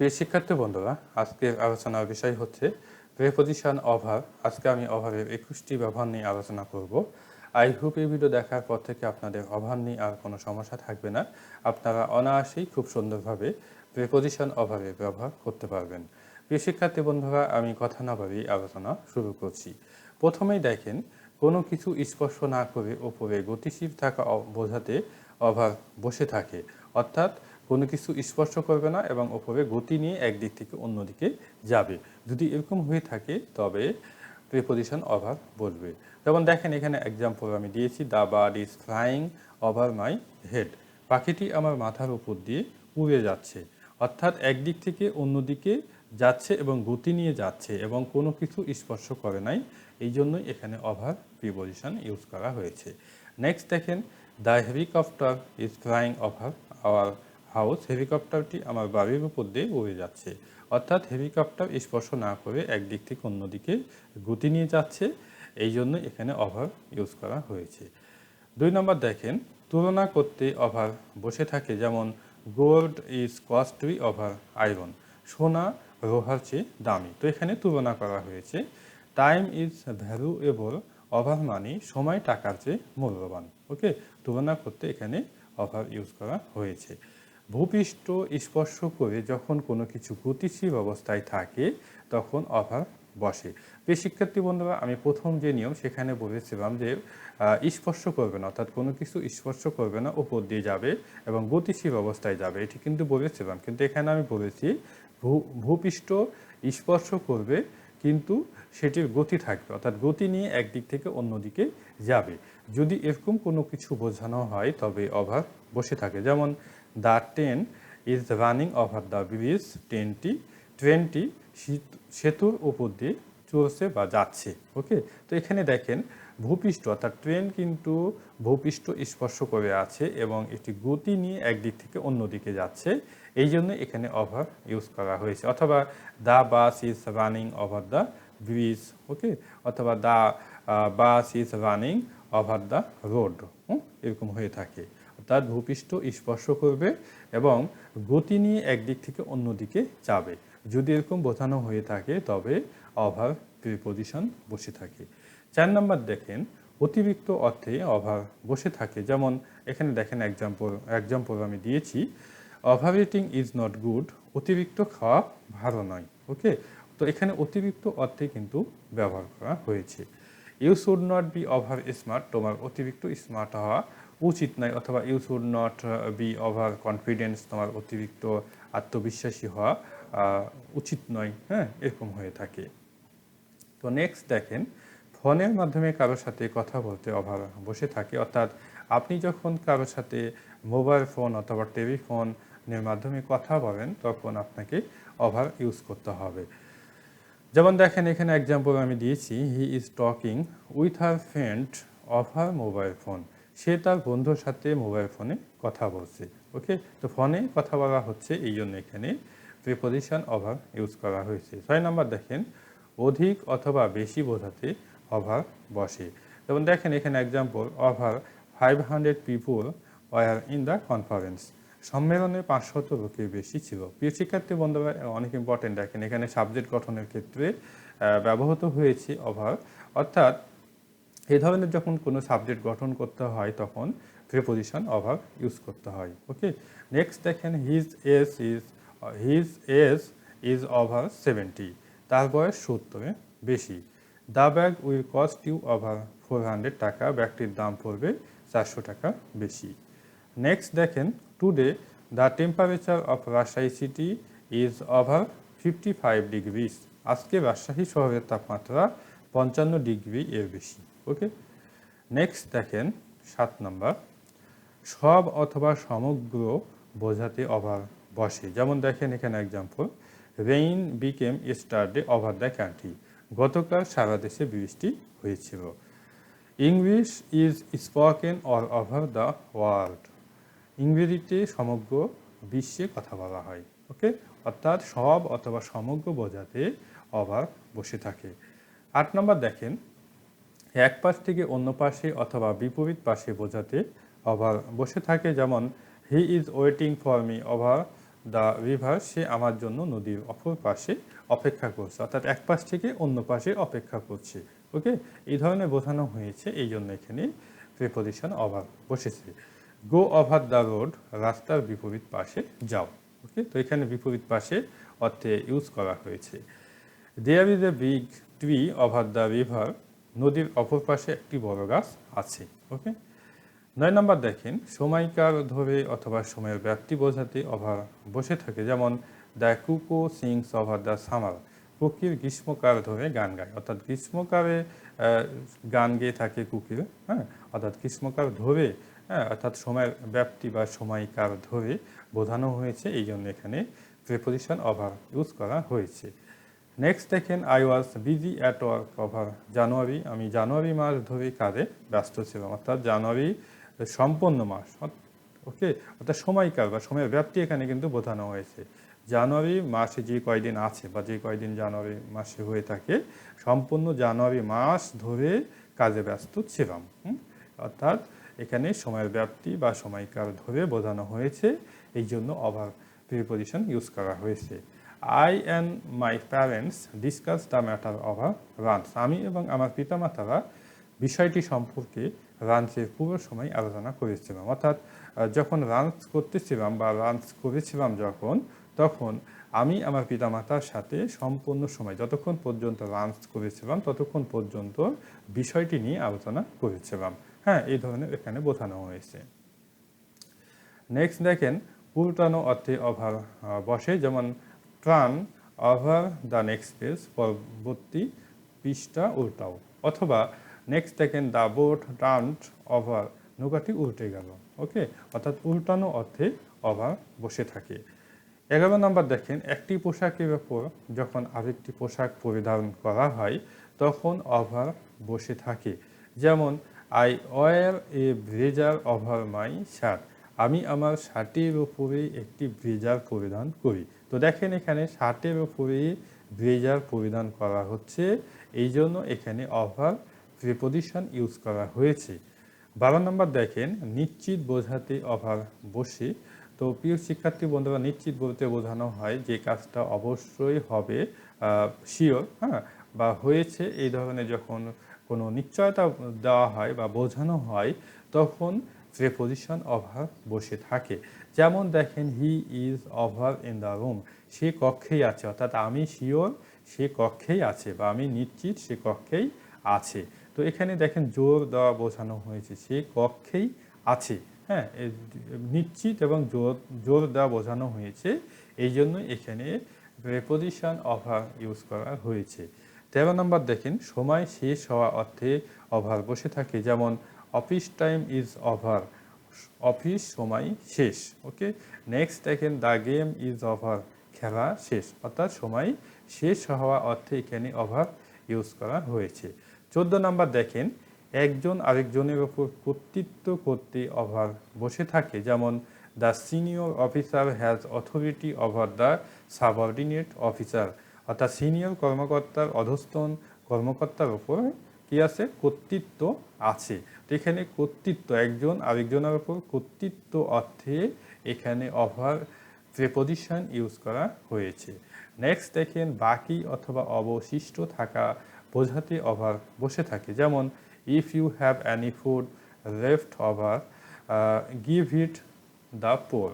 প্রিয় শিক্ষার্থী বন্ধুরা, আজকের আলোচনার বিষয় হচ্ছে প্রিপোজিশন অভার। আজকে আমি অভারের 21টি ব্যবহার নিয়ে আলোচনা করব। আই হোপ এই ভিডিও দেখার পর থেকে আপনাদের অভার নিয়ে আর কোনো সমস্যা থাকবে না। আপনারা অনায়াসেই খুব সুন্দরভাবে প্রিপোজিশন অভারের ব্যবহার করতে পারবেন। প্রিয় শিক্ষার্থী বন্ধুরা, আমি কথা না বাড়িয়ে আলোচনা শুরু করছি। প্রথমেই দেখেন, কোনো কিছু স্পর্শ না করে ওপরে গতিশীল থাকা বোঝাতে অভার বসে থাকে, অর্থাৎ কোনো কিছু স্পর্শ করবে না এবং ওপরে গতি নিয়ে একদিক থেকে অন্যদিকে যাবে। যদি এরকম হয়ে থাকে তবে প্রিপোজিশন ওভার বলবে। যেমন দেখেন, এখানে এক্সাম্পল আমি দিয়েছি, the bird is flying over my head. পাখিটি আমার মাথার উপর দিয়ে উড়ে যাচ্ছে, অর্থাৎ একদিক থেকে অন্যদিকে যাচ্ছে এবং গতি নিয়ে যাচ্ছে এবং কোনো কিছু স্পর্শ করে নাই, এই জন্যই এখানে ওভার প্রিপোজিশন ইউজ করা হয়েছে। নেক্সট দেখেন, the helicopter is flying over our house. হেলিকপ্টারটি আমার বাড়ির উপর দিয়ে উড়ে যাচ্ছে, অর্থাৎ হেলিকপ্টার স্পর্শ না করে একদিক থেকে অন্যদিকে গতি নিয়ে যাচ্ছে, এই জন্য এখানে ওভার ইউজ করা হয়েছে। 2 নম্বর দেখেন, তুলনা করতে ওভার বসে থাকে, যেমন gold is costly over iron. সোনা লোহার চেয়ে দামি। তো এখানে তুলনা করা হয়েছে। টাইম ইজ ভ্যালুয়েবল ওভার মানি। সময় টাকার চেয়ে মূল্যবান। ওকে, তুলনা করতে এখানে ওভার ইউজ করা হয়েছে। ভূপৃষ্ঠ স্পর্শ করে যখন কোনো কিছু গতিশীল অবস্থায় থাকে তখন ওভার বসে। প্রিয় শিক্ষার্থী বন্ধুরা, আমি প্রথম যে নিয়ম সেখানে বলেছিলাম যে স্পর্শ করবে না, অর্থাৎ কোনো কিছু স্পর্শ করবে না, উপর দিয়ে যাবে এবং গতিশীল অবস্থায় যাবে, এটি কিন্তু বলেছিলাম। কিন্তু এখানে আমি বলেছি ভূপৃষ্ঠ স্পর্শ করবে কিন্তু সেটির গতি থাকবে, অর্থাৎ গতি নিয়ে একদিক থেকে অন্যদিকে যাবে। যদি এরকম কোনো কিছু বোঝানো হয় তবে ওভার বসে থাকে। যেমন the train is running over the bridge. ট্রেনটি সেতুর উপর দিয়ে চলছে বা যাচ্ছে। ওকে, তো এখানে দেখেন ভূপৃষ্ঠ অর্থাৎ ট্রেন কিন্তু ভূপৃষ্ঠ স্পর্শ করে আছে এবং এটি গতি নিয়ে একদিক থেকে অন্যদিকে যাচ্ছে, এই জন্য এখানে ওভার ইউজ করা হয়েছে। অথবা the bus is running over the bridge. Okay, অথবা the bus is running over the road, এরকম হয়ে থাকে। অর্থাৎ ভূপৃষ্ঠ স্পর্শ করবে এবং গতি নিয়ে একদিক থেকে অন্যদিকে যাবে। যদি এরকম বোঝানো হয়ে থাকে তবে ওভার প্রিপোজিশন বসে থাকে। 4 নম্বর দেখেন, অতিরিক্ত অর্থে ওভার বসে থাকে। যেমন এখানে দেখেন এক্সাম্পল আমি দিয়েছি, over eating is not good. অতিরিক্ত খাওয়া ভালো নয়। ওকে, তো এখানে অতিরিক্ত অর্থে কিন্তু ব্যবহার করা হয়েছে। You should not be over smart. তোমার অতিরিক্ত স্মার্ট হওয়া উচিত নয়। অথবা you should not be over confidence. তোমার অতিরিক্ত আত্মবিশ্বাসী হওয়া উচিত নয়। হ্যাঁ, এরকম হয়ে থাকে। তো নেক্সট দেখেন, ফোনের মাধ্যমে কারোর সাথে কথা বলতে ওভার বসে থাকে, অর্থাৎ আপনি যখন কারোর সাথে মোবাইল ফোন অথবা টেলিফোনের মাধ্যমে কথা বলেন তখন আপনাকে ওভার ইউজ করতে হবে। যেমন দেখেন, এখানে এক্সাম্পল আমি দিয়েছি, he is talking with her friend over mobile phone. সে তার বন্ধুর সাথে মোবাইল ফোনে কথা বলছে। ওকে, তো ফোনে কথা বলা হচ্ছে, এই জন্য এখানে প্রিপোজিশন ওভার ইউজ করা হয়েছে। 6 নম্বর দেখেন, অধিক অথবা বেশি বোঝাতে ওভার বসে। যেমন দেখেন, এখানে example, over 500 people were in the conference. সম্মেলনে 500 লোকের বেশি ছিল। প্রিয় শিক্ষার্থী বন্ধুরা, অনেক ইম্পর্টেন্ট, দেখেন এখানে সাবজেক্ট গঠনের ক্ষেত্রে ব্যবহৃত হয়েছে ওভার, অর্থাৎ এই ধরনের যখন কোনো সাবজেক্ট গঠন করতে হয় তখন প্রিপোজিশন ওভার ইউজ করতে হয়। ওকে, নেক্সট দেখেন, হিজ এজ ইজ ওভার 70। তার বয়স 70-এর বেশি। The bag will cost you over 400 টাকা। ব্যাগটির দাম পড়বে 400 টাকা বেশি। নেক্সট দেখেন, today the temperature of Rajshahi city is over 55 degrees. আজকে রাজশাহী শহরের তাপমাত্রা 55 ডিগ্রি এর বেশি। ওকে, নেক্সট দেখেন 7 নম্বর, সব অথবা সমগ্র বোঝাতে ওভার বসে। যেমন দেখেন এখানে example, rain became yesterday over the country. গতকাল সারা দেশে বৃষ্টি হয়েছিল। English is spoken all over the world. ইংরেজিতে সমগ্র বিশ্বে কথা বলা হয়। ওকে, অর্থাৎ সব অথবা সমগ্র বোঝাতে ওভার বসে থাকে। 8 নম্বর দেখেন, এক পাশ থেকে অন্য পাশে অথবা বিপরীত পাশে বোঝাতে ওভার বসে থাকে। যেমন he is waiting for me over the river, সে আমার জন্য নদীর অপর পাশে অপেক্ষা করছে, অর্থাৎ এক পাশ থেকে অন্য পাশে অপেক্ষা করছে। ওকে, এই ধরনের বোঝানো হয়েছে, এই জন্য এখানে প্রিপোজিশন ওভার বসেছে। গো ওভার দ্য রোড, রাস্তার বিপরীত পাশে যাও। ওকে, তো এখানে বিপরীত পাশে অর্থে ইউজ করা হয়েছে। There is a big tree over the river, নদীর অপর পাশে একটি বড় গাছ আছে। ওকে, 9 নম্বর দেখেন, সময়কাল ধরে অথবা সময়ের ব্যাপ্তি বোঝাতে ওভার বসে থাকে, যেমন the cuckoo sings over the summer, কুকির গ্রীষ্মকাল ধরে গান গায়, অর্থাৎ গ্রীষ্মকালে গান গেয়ে থাকে কুকির। হ্যাঁ, অর্থাৎ গ্রীষ্মকাল ধরে, হ্যাঁ, অর্থাৎ সময়ের ব্যাপ্তি বা সময়কাল ধরে বোঝানো হয়েছে, এই জন্য এখানে প্রিপোজিশন ওভার ইউজ করা হয়েছে। নেক্সট দেখেন, I was busy at work over January, আমি জানুয়ারি মাস ধরে কাজে ব্যস্ত ছিলাম, অর্থাৎ জানুয়ারি সম্পূর্ণ মাস। ওকে, অর্থাৎ সময়কাল বা সময়ের ব্যাপ্তি এখানে কিন্তু বোঝানো হয়েছে। জানুয়ারি মাসে যে কয়দিন আছে বা যে কয়দিন জানুয়ারি মাসে হয়ে থাকে, সম্পূর্ণ জানুয়ারি মাস ধরে কাজে ব্যস্ত ছিলাম। অর্থাৎ এখানে সময়ের ব্যাপ্তি বা সময়কাল ধরে বোঝানো হয়েছে, এই জন্য ওভার প্রিপোজিশন ইউজ করা হয়েছে। I and my parents discuss the matter over lunch, আমি এবং আমার পিতামাতারা বিষয়টি সম্পর্কে লাঞ্চের পুরো সময় আলোচনা করেছিলাম, অর্থাৎ যখন লাঞ্চ করতেছিলাম বা লাঞ্চ করেছিলাম যখন, তখন আমি আমার পিতামাতার সাথে সম্পূর্ণ সময়, যতক্ষণ পর্যন্ত লাঞ্চ করেছিলাম ততক্ষণ পর্যন্ত বিষয়টি নিয়ে আলোচনা করেছিলাম। হ্যাঁ, এই ধরনের এখানে বোঝানো হয়েছে। নেক্সট দেখেন, উল্টানো অর্থে ওভার বসে, যেমন ট্রান ওভার দ্য নেক্সট পেজ, পরবর্তী পৃষ্ঠা উল্টাও, অথবা নেক্সট দেখেন, দ্য বোট টার্নড ওভার, নৌকাটি উল্টে গেল। ওকে, অর্থাৎ উল্টানো অর্থে ওভার বসে থাকে। 11 নম্বর দেখেন, একটি পোশাকের ওপর যখন আরেকটি পোশাক পরিধান করা হয় তখন ওভার বসে থাকে, যেমন I wear a blazer over my shirt, আমি আমার শার্টের উপরে একটি ব্লেজার পরিধান করি। তো দেখেন এখানে শার্টের উপরে ব্লেজার পরিধান করা হচ্ছে, এই জন্য এখানে ওভার প্রিপোজিশন ইউজ করা হয়েছে। 12 নম্বর দেখেন, নিশ্চিত বোঝাতে ওভার বসে। তো প্রিয় শিক্ষার্থী বন্ধুরা, নিশ্চিত বলতে বোঝানো হয় যে কাজটা অবশ্যই হবে, শিওর, হ্যাঁ, বা হয়েছে, এই ধরনের যখন কোনো নিশ্চয়তা দেওয়া হয় বা বোঝানো হয় তখন প্রিপোজিশন ওভার বসে থাকে। যেমন দেখেন, he is over in the room, সে কক্ষেই আছে, অর্থাৎ আমি শিওর সে কক্ষেই আছে বা আমি নিশ্চিত সে কক্ষেই আছে। তো এখানে দেখেন জোর দেওয়া বোঝানো হয়েছে, সে কক্ষেই আছে। হ্যাঁ, নিশ্চিত এবং জোর দেওয়া বোঝানো হয়েছে, এই জন্য এখানে প্রিপোজিশন ওভার ইউজ করা হয়েছে। 13 নম্বর দেখেন, সময় শেষ হওয়া অর্থে ওভার বসে থাকে, যেমন office time is over, office সময় শেষ। ওকে, নেক্সট দেখেন, দ্য গেম ইজ ওভার, খেলা শেষ, অর্থাৎ সময় শেষ হওয়া অর্থে এখানে ওভার ইউজ করা হয়েছে। 14 নম্বর দেখেন, একজন আরেকজনের ওপর কর্তৃত্ব করতে ওভার বসে থাকে, যেমন the senior officer has authority over the subordinate officer, অর্থাৎ সিনিয়র কর্মকর্তার অধস্তন কর্মকর্তার ওপর কি আছে, কর্তৃত্ব আছে। তো এখানে কর্তৃত্ব, একজন আরেকজনের ওপর কর্তৃত্ব অর্থে এখানে ওভার প্রিপোজিশন ইউজ করা হয়েছে। নেক্সট দেখেন, বাকি অথবা অবশিষ্ট থাকা বোঝাতে ওভার বসে থাকে, যেমন if you have any food left over give it the poor,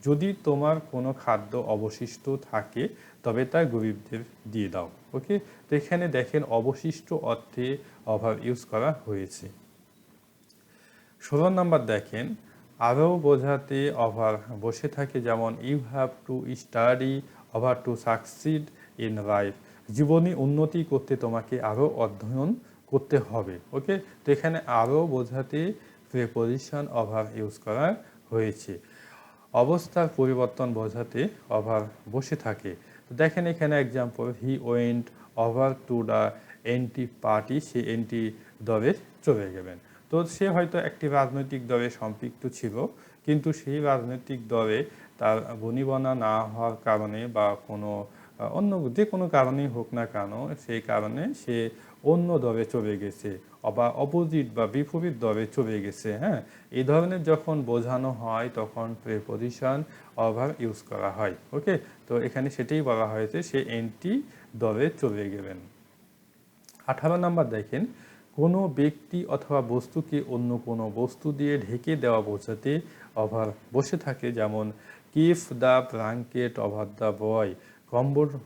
যদি তোমার কোনো খাদ্য অবশিষ্ট থাকে তবে তা গরিবদের দিয়ে দাও। ওকে, তো এখানে দেখেন অবশিষ্ট অর্থে ওভার ইউজ করা হয়েছে। 16 নম্বর দেখেন, আরও বোঝাতে ওভার বসে থাকে, যেমন you have to study over to succeed in life, জীবনে উন্নতি করতে তোমাকে আরও অধ্যয়ন করতে হবে। ওকে, তো এখানে আরও বোঝাতে প্রিপোজিশন ওভার ইউজ করা হয়েছে। অবস্থার পরিবর্তন বোঝাতে ওভার বসে থাকে। তো দেখেন এখানে example, he went over to the anti party, say anti দলে চলে গেলেন। তো সে হয়তো একটি রাজনৈতিক দলে সম্পৃক্ত ছিল, কিন্তু সেই রাজনৈতিক দলে তার বনিবনা না হওয়ার কারণে বা কোনো অন্য যে কোনো কারণেই হোক না কেন, সেই কারণে সে অন্য দলে চলে গেছে বা অপোজিট বা বিপরীত দলে চলে গেছে। হ্যাঁ, এই ধরনের যখন বোঝানো হয় তখন প্রিপজিশন অভার ইউজ করা হয়। ওকে, তো এখানে সেটাই বলা হয়েছে সে এন্টি দলে চলে গেলেন। 18 নাম্বার দেখেন, কোনো ব্যক্তি অথবা বস্তুকে অন্য কোনো বস্তু দিয়ে ঢেকে দেওয়া বোঝাতে ওভার বসে থাকে, যেমন keep the blanket over the boy,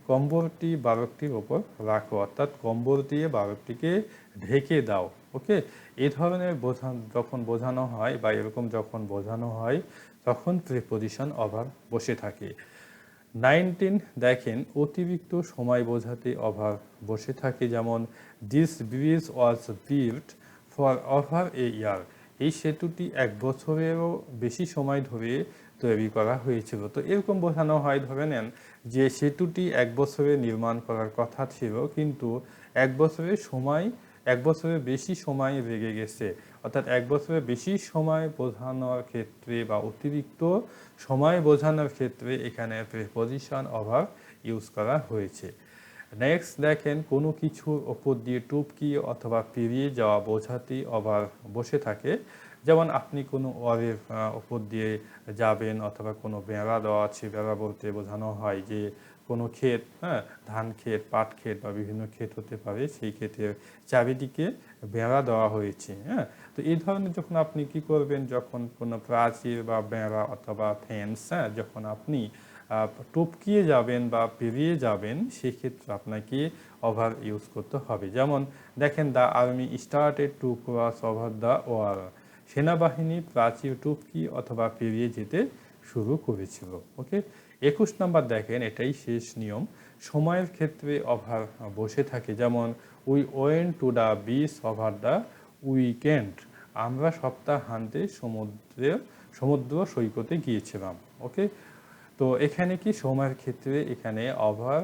কম্বলটি বালকটির ওপর রাখো, অর্থাৎ কম্বল দিয়ে বালকটিকে ঢেকে দাও। ওকে, এই ধরনের যখন বোঝানো হয় বা এরকম যখন বোঝানো হয় তখন প্রিপজিশন ওভার বসে থাকে। 19 দেখেন, অতিরিক্ত সময় বোঝাতে ওভার বসে থাকে, যেমন this bridge was built for over a year, এই সেতুটি 1 বছরেরও বেশি সময় ধরে তৈরি করা হয়েছিল। তো এরকম বোঝানো হয়, ধরে নেন যে সেতুটি 1 বছরে নির্মাণ করার কথা ছিল, কিন্তু 1 বছরের বেশি সময় লেগে গেছে। অর্থাৎ 1 বছরের বেশি সময় বোঝানোর ক্ষেত্রে বা অতিরিক্ত সময় বোঝানোর ক্ষেত্রে এখানে প্রিপজিশন ওভার ইউজ করা হয়েছে। নেক্সট দেখেন, কোনো কিছুর ওপর দিয়ে টুপকি অথবা পেরিয়ে যাওয়া বোঝাতে ওভার বসে থাকে, যেমন আপনি কোনো ওয়ালের ওপর দিয়ে যাবেন অথবা কোনো বেড়া দেওয়া আছে, বেড়া বলতে বোঝানো হয় যে কোনো ক্ষেত, হ্যাঁ, ধান ক্ষেত, পাট ক্ষেত বা বিভিন্ন ক্ষেত হতে পারে, সেই ক্ষেতের চারিদিকে বেড়া দেওয়া হয়েছে। হ্যাঁ, তো এই ধরনের যখন আপনি কি করবেন, যখন কোনো প্রাচীর বা বেড়া অথবা ফেন্স, হ্যাঁ, যখন আপনি টপকিয়ে যাবেন বা পেরিয়ে যাবেন, সেক্ষেত্রে আপনাকে ওভার ইউজ করতে হবে। যেমন দেখেন, the army started to cross over the wall, সেনাবাহিনী প্রাচীর টপকি অথবা পেরিয়ে যেতে শুরু করেছিল। ওকে, 21 নাম্বার দেখেন, এটাই শেষ নিয়ম, সময়ের ক্ষেত্রে ওভার বসে থাকে, যেমন we went to the beach over the weekend, আমরা সপ্তাহান্তে সমুদ্র সৈকতে গিয়েছিলাম। ওকে, তো এখানে কি সময়ের ক্ষেত্রে এখানে ওভার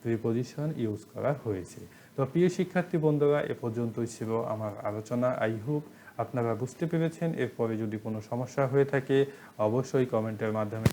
প্রিপজিশন ইউজ করা হয়েছে। তো প্রিয় শিক্ষার্থী বন্ধুরা, এ পর্যন্তই ছিল আমার আলোচনা। আই হোপ আপনারা বুঝতে পেরেছেন। এরপরে যদি কোনো সমস্যা হয়ে থাকে অবশ্যই কমেন্টের মাধ্যমে